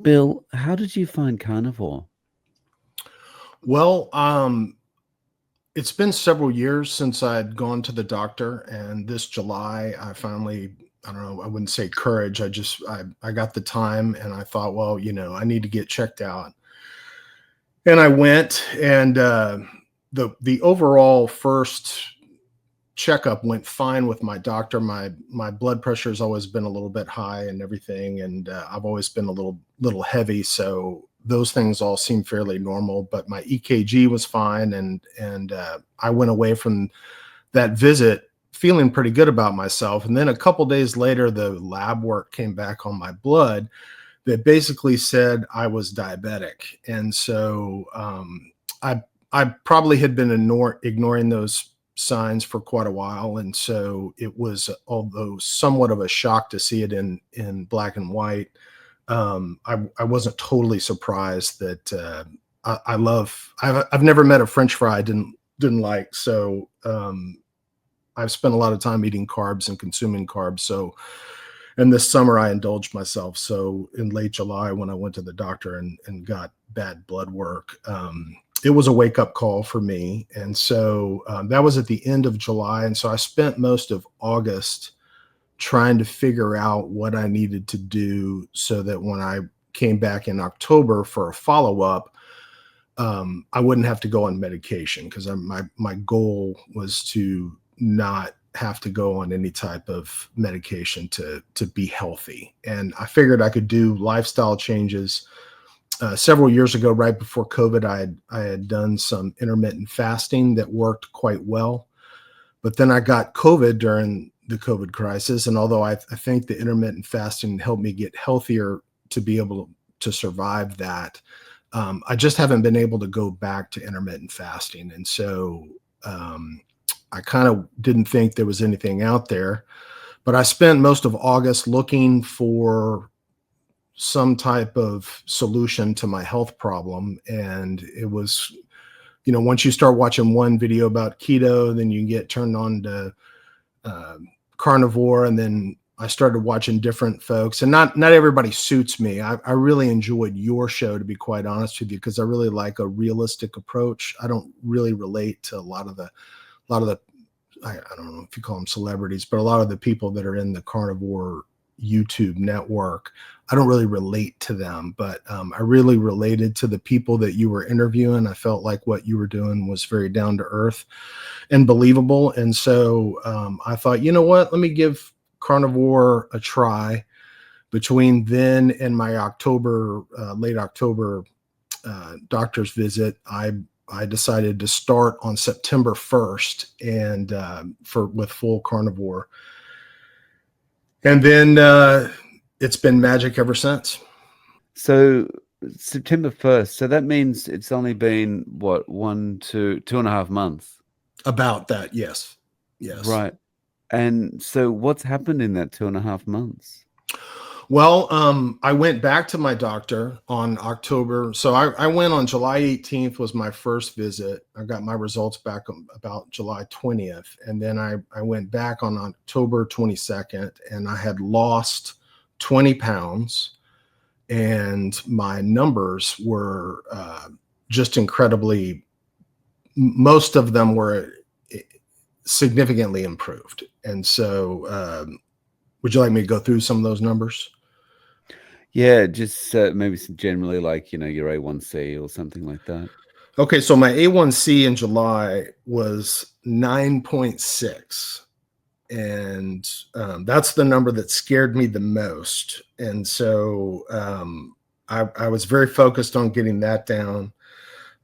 Bill, how did you find carnivore? Well, it's been several years since I'd gone to the doctor, and this July I finally, I don't know, I wouldn't say courage. I got the time, and I thought, well, I need to get checked out, and I went, and the overall first checkup went fine with my doctor. My blood pressure has always been a little bit high and everything, and I've always been a little heavy, so those things all seem fairly normal. But my EKG was fine, and I went away from that visit feeling pretty good about myself. And then a couple days later, the lab work came back on my blood that basically said I was diabetic, and so I probably had been ignoring those signs for quite a while, and so it was, although somewhat of a shock to see it in black and white. I wasn't totally surprised that I've never met a French fry I didn't like. So I've spent a lot of time eating carbs and consuming carbs. So, and this summer I indulged myself. So in late July, when I went to the doctor and got bad blood work, it was a wake up call for me. And so that was at the end of July. And so I spent most of August trying to figure out what I needed to do so that when I came back in October for a follow-up, I wouldn't have to go on medication, because my goal was to not have to go on any type of medication to be healthy. And I figured I could do lifestyle changes. Several years ago, right before COVID, I had done some intermittent fasting that worked quite well. But then I got COVID during the COVID crisis. And although I think the intermittent fasting helped me get healthier to be able to survive that, I just haven't been able to go back to intermittent fasting. And so I kind of didn't think there was anything out there. But I spent most of August looking for some type of solution to my health problem. And it was, once you start watching one video about keto, then you get turned on to carnivore. And then I started watching different folks, and not everybody suits me. I really enjoyed your show, to be quite honest with you, because I really like a realistic approach. I don't really relate to a lot of the, I don't know if you call them celebrities, but a lot of the people that are in the carnivore YouTube network, I don't really relate to them, but I really related to the people that you were interviewing. I felt like what you were doing was very down to earth and believable. And so I thought, you know what, let me give carnivore a try. Between then and my late October doctor's visit, I decided to start on September 1st and with full carnivore. And then it's been magic ever since. So September 1st. So that means it's only been what, 2.5 months? About that, yes. Yes. Right. And so what's happened in that 2.5 months? Well, I went back to my doctor on October. So I went on July 18th was my first visit. I got my results back about July 20th. And then I went back on October 22nd, and I had lost 20 pounds. And my numbers were just incredibly, most of them were significantly improved. And so would you like me to go through some of those numbers? Yeah, just maybe some generally, like, your A1C or something like that. Okay, so my A1C in July was 9.6. And that's the number that scared me the most. And so I was very focused on getting that down.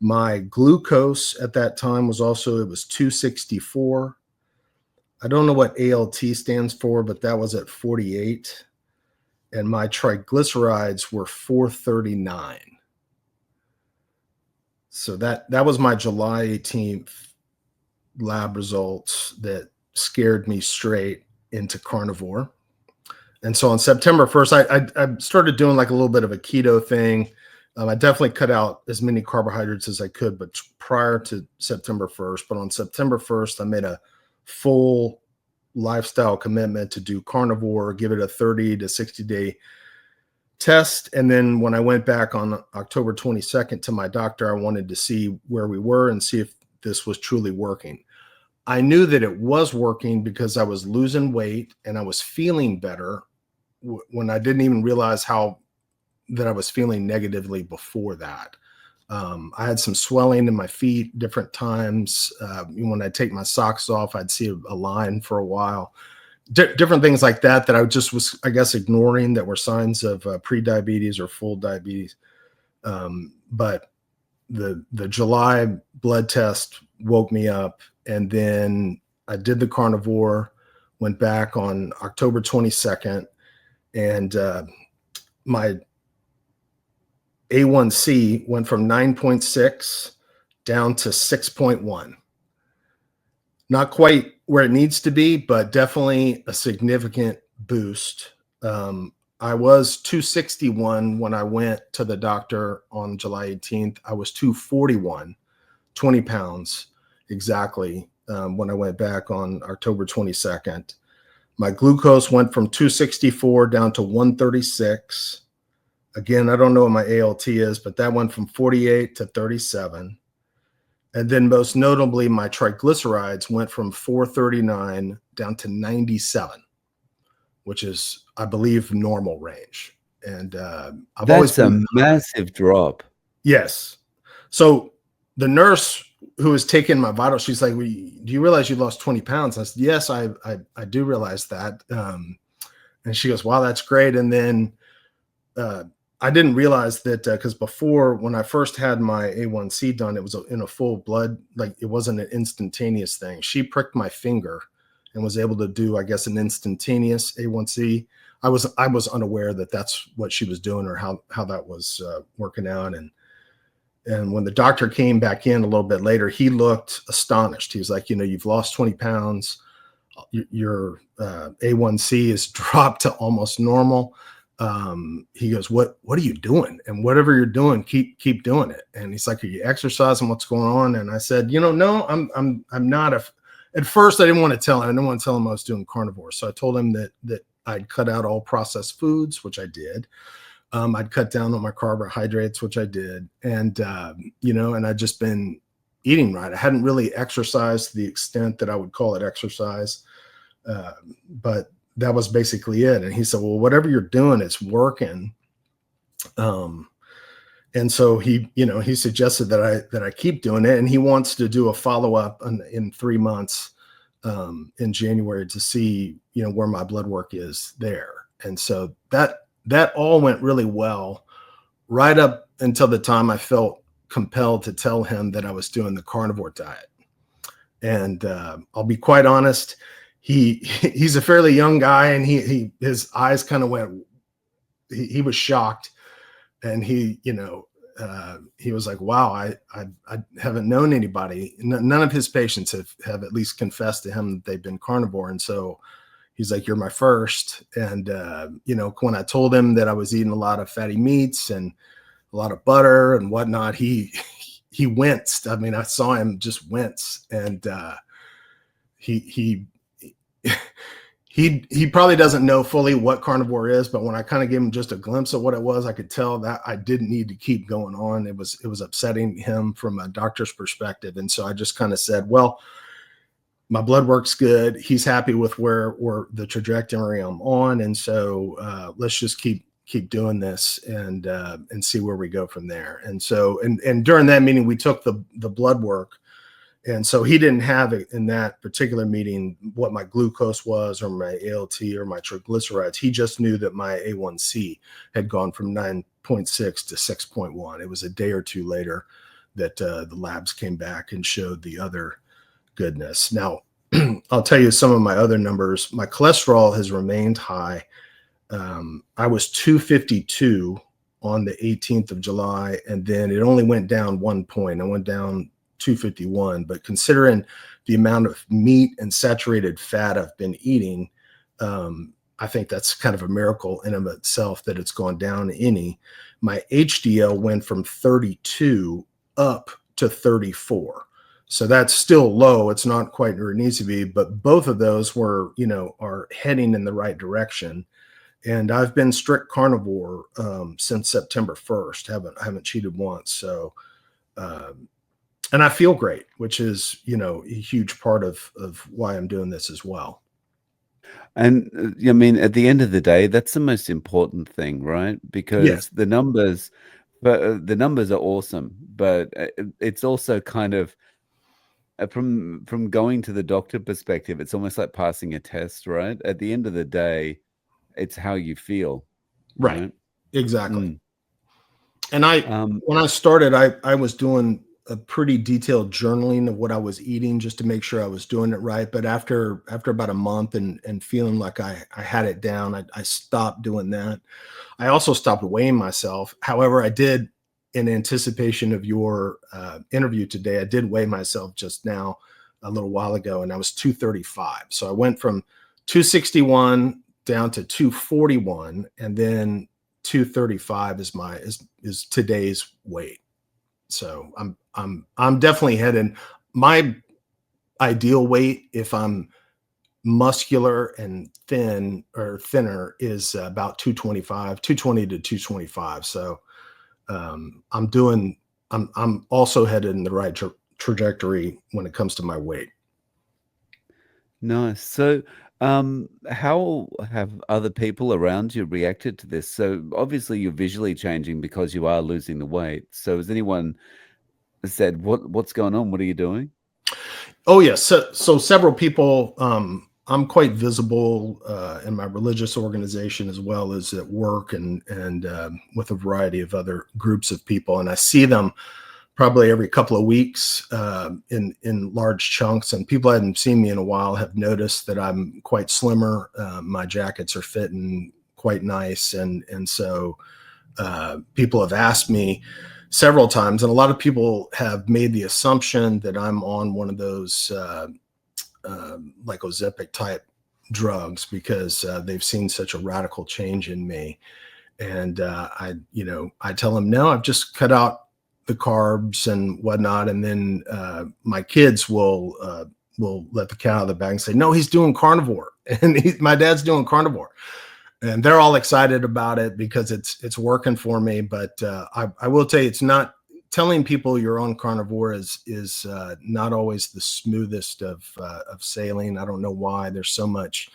My glucose at that time was it was 264. I don't know what ALT stands for, but that was at 48. And my triglycerides were 439. So that was my July 18th lab results that scared me straight into carnivore. And so on September 1st, I started doing like a little bit of a keto thing. I definitely cut out as many carbohydrates as I could, but prior to September 1st. But on September 1st, I made a full lifestyle commitment to do carnivore, give it a 30 to 60 day test. And then when I went back on October 22nd to my doctor, I wanted to see where we were and see if this was truly working. I knew that it was working because I was losing weight and I was feeling better when I didn't even realize that I was feeling negatively before that. I had some swelling in my feet different times. When I take my socks off, I'd see a line for a while. Different things like that I just was, I guess, ignoring, that were signs of pre-diabetes or full diabetes. But the July blood test woke me up, and then I did the carnivore, went back on October 22nd, and my A1C went from 9.6 down to 6.1. Not quite where it needs to be, but definitely a significant boost. I was 261 when I went to the doctor on July 18th. I was 241, 20 pounds exactly, when I went back on October 22nd. My glucose went from 264 down to 136. Again, I don't know what my ALT is, but that went from 48 to 37. And then most notably, my triglycerides went from 439 down to 97, which is, I believe, normal range. And I've always That's a been, massive drop. yes. So the nurse who was taking my vitals, she's like, do you realize you lost 20 pounds? I said, yes, I do realize that. And she goes, wow, that's great. And then I didn't realize that, because before, when I first had my A1C done, it was in a full blood, like it wasn't an instantaneous thing. She pricked my finger and was able to do, I guess, an instantaneous A1C. I was unaware that that's what she was doing, or how that was working out. And when the doctor came back in a little bit later, he looked astonished. He was like, you've lost 20 pounds. Your A1C is dropped to almost normal. He goes, what are you doing? And whatever you're doing, keep doing it. And he's like, are you exercising? What's going on? And I said, no, I'm not. At first I didn't want to tell him. I didn't want to tell him I was doing carnivore. So I told him that I'd cut out all processed foods, which I did. I'd cut down on my carbohydrates, which I did. And, and I'd just been eating right. I hadn't really exercised to the extent that I would call it exercise. But that was basically it. And he said, well, whatever you're doing, it's working. And so he suggested that I keep doing it. And he wants to do a follow-up in 3 months, in January, to see, where my blood work is there. And so that all went really well, right up until the time I felt compelled to tell him that I was doing the carnivore diet. And I'll be quite honest, he's a fairly young guy, and his eyes kind of went, he was shocked, and he was like, wow, I haven't known anybody. None of his patients have at least confessed to him that they've been carnivore. And so he's like, you're my first. And, when I told him that I was eating a lot of fatty meats and a lot of butter and whatnot, he winced. I mean, I saw him just wince. And he probably doesn't know fully what carnivore is, but when I kind of gave him just a glimpse of what it was, I could tell that I didn't need to keep going on. It was upsetting him from a doctor's perspective. And so I just kind of said, well, my blood work's good. He's happy with where the trajectory I'm on. And so let's just keep doing this and see where we go from there. And so, and during that meeting, we took the blood work. And so he didn't have it in that particular meeting, what my glucose was or my ALT or my triglycerides. He just knew that my A1C had gone from 9.6 to 6.1. It was a day or two later that the labs came back and showed the other goodness. Now, I'll tell you some of my other numbers. My cholesterol has remained high. I was 252 on the 18th of July, and then it only went down 1 point. I went down 251, but considering the amount of meat and saturated fat I've been eating, I think that's kind of a miracle in of itself that it's gone down any. My HDL went from 32 up to 34. So that's still low. It's not quite where it needs to be, but both of those are heading in the right direction. and I've been strict carnivore since September 1st. Haven't cheated once. So, um, and I feel great, which is, a huge part of why I'm doing this as well. And I mean, at the end of the day, that's the most important thing, right? Yeah, Because the numbers are awesome, but it's also kind of from going to the doctor perspective, it's almost like passing a test, right? At the end of the day, it's how you feel, right. right? Exactly. Mm. And Um, when I started, I was doing a pretty detailed journaling of what I was eating just to make sure I was doing it right. But after about a month and feeling like I had it down, I stopped doing that. I also stopped weighing myself. However, I did, in anticipation of your interview today, I did weigh myself just now a little while ago, and I was 235. So I went from 261 down to 241, and then 235 is today's weight. So I'm definitely heading. My ideal weight, if I'm muscular and thin or thinner, is about 225, 220 to 225. So I'm doing. I'm also headed in the right trajectory when it comes to my weight. nice. So, how have other people around you reacted to this? So obviously you're visually changing because you are losing the weight. So has anyone said, what's going on? What are you doing? Oh yes, so several people. I'm quite visible in my religious organization as well as at work and with a variety of other groups of people, and I see them probably every couple of weeks in large chunks. And people that hadn't seen me in a while have noticed that I'm quite slimmer. My jackets are fitting quite nice, and so people have asked me several times, and a lot of people have made the assumption that I'm on one of those like Ozempic type drugs because they've seen such a radical change in me. And I tell them, no, I've just cut out the carbs and whatnot. And then my kids will let the cat out of the bag and say, no, he's doing carnivore, and my dad's doing carnivore, and they're all excited about it because it's working for me. But I will tell you, it's not. Telling people you're on carnivore is not always the smoothest of sailing. I don't know why there's so much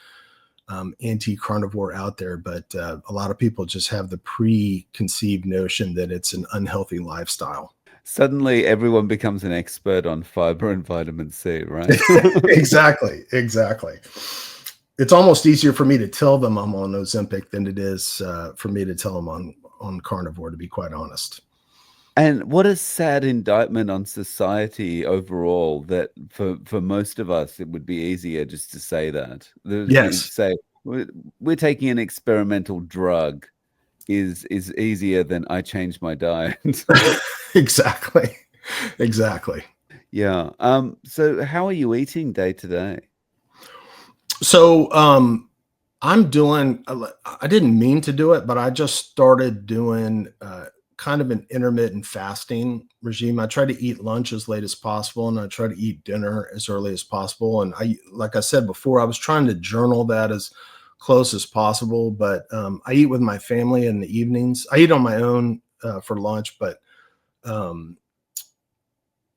anti-carnivore out there, but a lot of people just have the preconceived notion that it's an unhealthy lifestyle. Suddenly everyone becomes an expert on fiber and vitamin C, right? Exactly. It's almost easier for me to tell them I'm on Ozempic than it is for me to tell them on carnivore, to be quite honest. And what a sad indictment on society overall that for most of us, it would be easier just to say that. You'd Yes, say, we're taking an experimental drug is easier than I changed my diet. exactly. Exactly. Yeah. So how are you eating day to day? So I'm doing, I didn't mean to do it, but I just started doing kind of an intermittent fasting regime. I try to eat lunch as late as possible, and I try to eat dinner as early as possible. And like I said before, I was trying to journal that as close as possible, but I eat with my family in the evenings. I eat on my own for lunch, but um,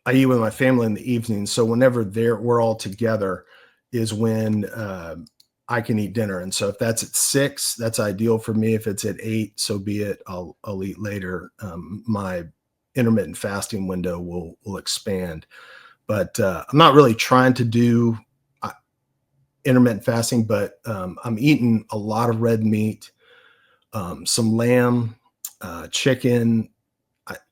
I eat with my family in the evening. So whenever we're all together is when I can eat dinner. And so if that's at 6, that's ideal for me. If it's at 8, so be it. I'll eat later. My intermittent fasting window will expand, but I'm not really trying to do uh, intermittent fasting. But I'm eating a lot of red meat, some lamb, chicken.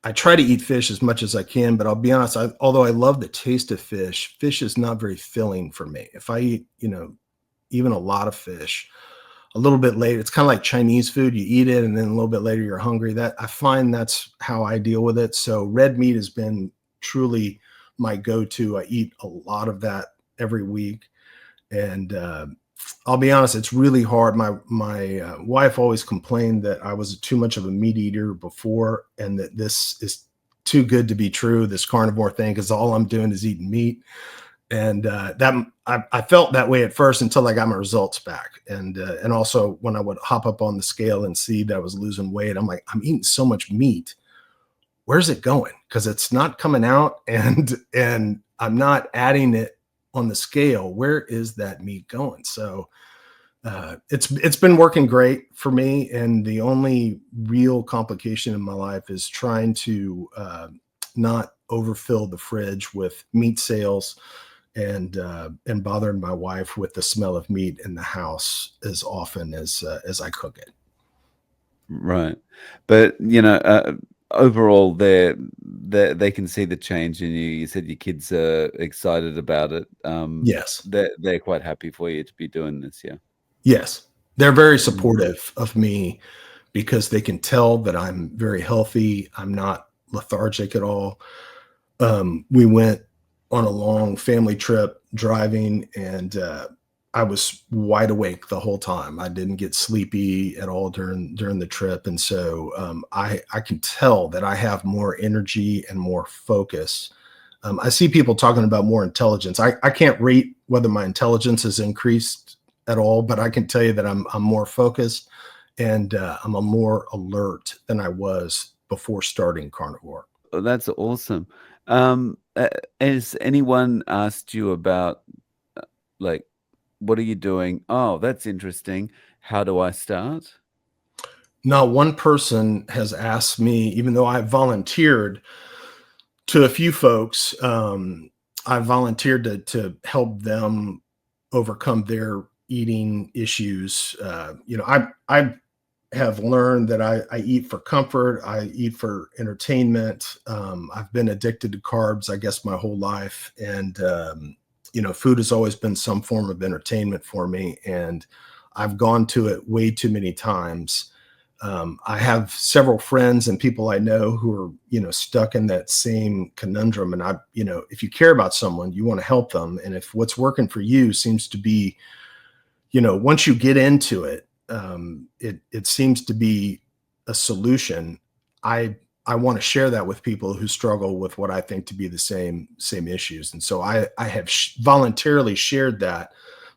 I try to eat fish as much as I can, but I'll be honest, although I love the taste of fish, fish is not very filling for me. If I eat, even a lot of fish, a little bit later, it's kind of like Chinese food. You eat it, and then a little bit later, you're hungry. That I find that's how I deal with it. So red meat has been truly my go-to. I eat a lot of that every week, and I'll be honest, it's really hard. My wife always complained that I was too much of a meat eater before, and that this is too good to be true. This carnivore thing, because all I'm doing is eating meat. And I felt that way at first until I got my results back, and also when I would hop up on the scale and see that I was losing weight, I'm like, I'm eating so much meat. Where's it going? Because it's not coming out, and I'm not adding it on the scale. Where is that meat going? So it's been working great for me, and the only real complication in my life is trying to not overfill the fridge with meat sales and bothering my wife with the smell of meat in the house as often as I cook it. Right. But, overall, they can see the change in you. You said your kids are excited about it. Yes, They're quite happy for you to be doing this, yeah. yes, they're very Mhm. supportive of me because they can tell that I'm very healthy. I'm not lethargic at all. We went on a long family trip driving, and I was wide awake the whole time. I didn't get sleepy at all during the trip, and so I can tell that I have more energy and more focus. I see people talking about more intelligence. I can't rate whether my intelligence has increased at all, but I can tell you that I'm more focused, and I'm a more alert than I was before starting carnivore. Oh, that's awesome. Has anyone asked you about, uh, like, what are you doing? Oh, that's interesting. How do I start? Not one person has asked me, even though I volunteered to a few folks. I volunteered to help them overcome their eating issues. I have learned that I eat for comfort. I eat for entertainment. I've been addicted to carbs, I guess, my whole life, and food has always been some form of entertainment for me. And I've gone to it way too many times. I have several friends and people I know who are, stuck in that same conundrum. And if you care about someone, you want to help them. And if what's working for you seems to be, once you get into it, it seems to be a solution. I I want to share that with people who struggle with what I think to be the same issues, and so I have voluntarily shared that.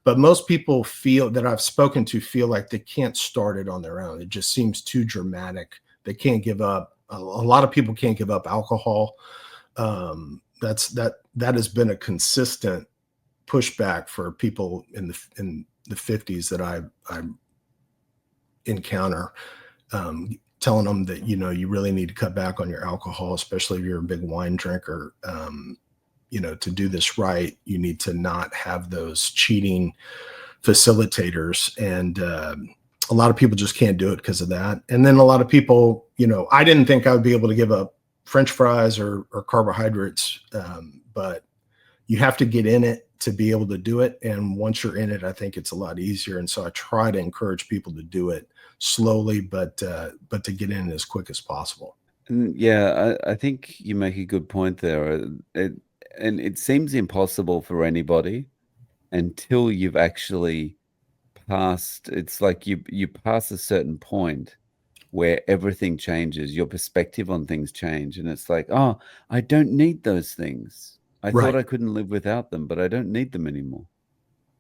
But most people feel that I've spoken to feel like they can't start it on their own. It just seems too dramatic. They can't give up. A lot of people can't give up alcohol. That has been a consistent pushback for people in the 50s that I encounter, telling them that you really need to cut back on your alcohol, especially if you're a big wine drinker. To do this right, you need to not have those cheating facilitators, and a lot of people just can't do it because of that. And then a lot of people, I didn't think I would be able to give up French fries or carbohydrates, but you have to get in it to be able to do it. And once you're in it, I think it's a lot easier. And so I try to encourage people to do it slowly, but to get in as quick as possible. And yeah, I think you make a good point there. And it seems impossible for anybody until you've actually passed. It's like you pass a certain point where everything changes, your perspective on things change, and it's like, oh, I don't need those things. I thought Right. I couldn't live without them, but I don't need them anymore.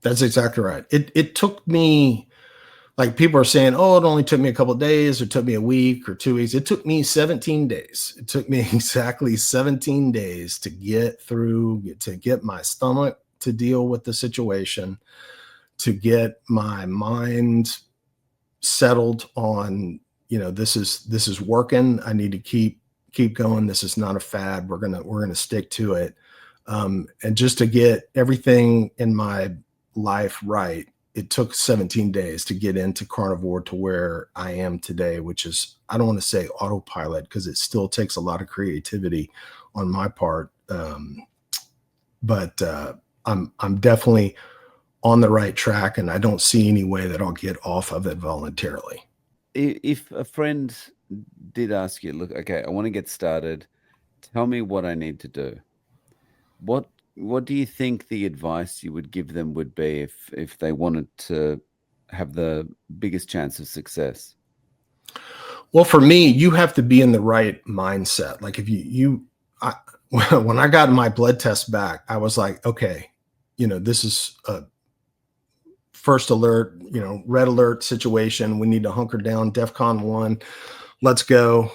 That's exactly right. It took me, like, people are saying, oh, it only took me a couple of days, or took me a week or 2 weeks. It took me 17 days. It took me exactly 17 days to get through, to get my stomach to deal with the situation, to get my mind settled on, this is working. I need to keep going. This is not a fad. We're gonna stick to it. And just to get everything in my life right, it took 17 days to get into carnivore to where I am today, which is, I don't want to say autopilot, because it still takes a lot of creativity on my part. But I'm definitely on the right track, and I don't see any way that I'll get off of it voluntarily. If a friend did ask you, look, okay, I want to get started, tell me what I need to do. What do you think the advice you would give them would be if they wanted to have the biggest chance of success? Well, for me, you have to be in the right mindset. Like, if I, when I got my blood test back, I was like, okay, this is a first alert, red alert situation. We need to hunker down, DEFCON 1. Let's go.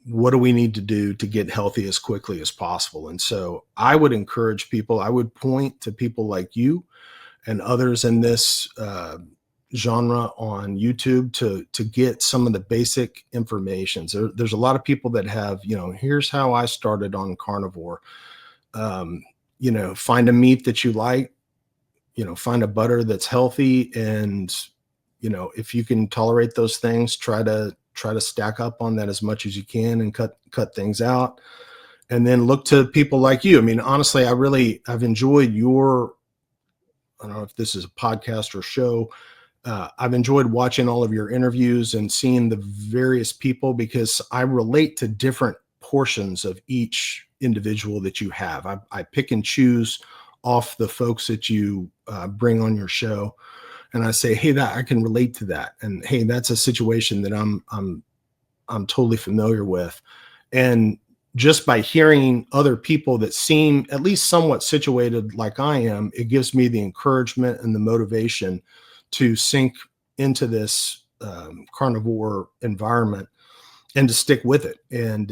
What do we need to do to get healthy as quickly as possible? And so I would encourage people, I would point to people like you and others in this genre on YouTube to get some of the basic information. There's a lot of people that have, here's how I started on carnivore. Find a meat that you like, find a butter that's healthy, and if you can tolerate those things, try to stack up on that as much as you can and cut things out. And then look to people like you. I mean, honestly, I've enjoyed I don't know if this is a podcast or show. I've enjoyed watching all of your interviews and seeing the various people, because I relate to different portions of each individual that you have. I pick and choose off the folks that you bring on your show, and I say, hey, that I can relate to that, and hey, that's a situation that I'm totally familiar with. And just by hearing other people that seem at least somewhat situated like I am, it gives me the encouragement and the motivation to sink into this carnivore environment and to stick with it. And,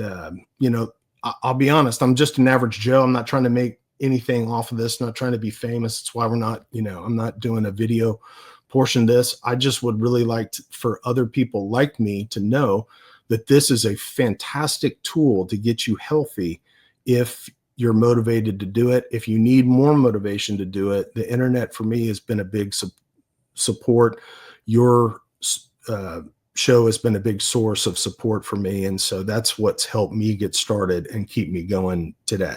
I'll be honest, I'm just an average Joe. I'm not trying to make anything off of this, not trying to be famous. It's why we're not, I'm not doing a video portion of this. I just would really like for other people like me to know that this is a fantastic tool to get you healthy if you're motivated to do it. If you need more motivation to do it, the internet for me has been a big support. Your show has been a big source of support for me. And so that's what's helped me get started and keep me going today.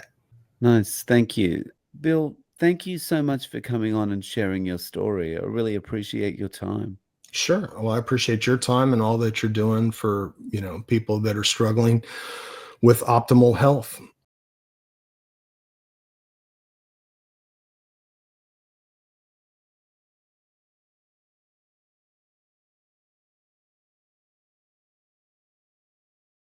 Nice. Thank you. Bill, thank you so much for coming on and sharing your story. I really appreciate your time. Sure. Well, I appreciate your time and all that you're doing for, people that are struggling with optimal health.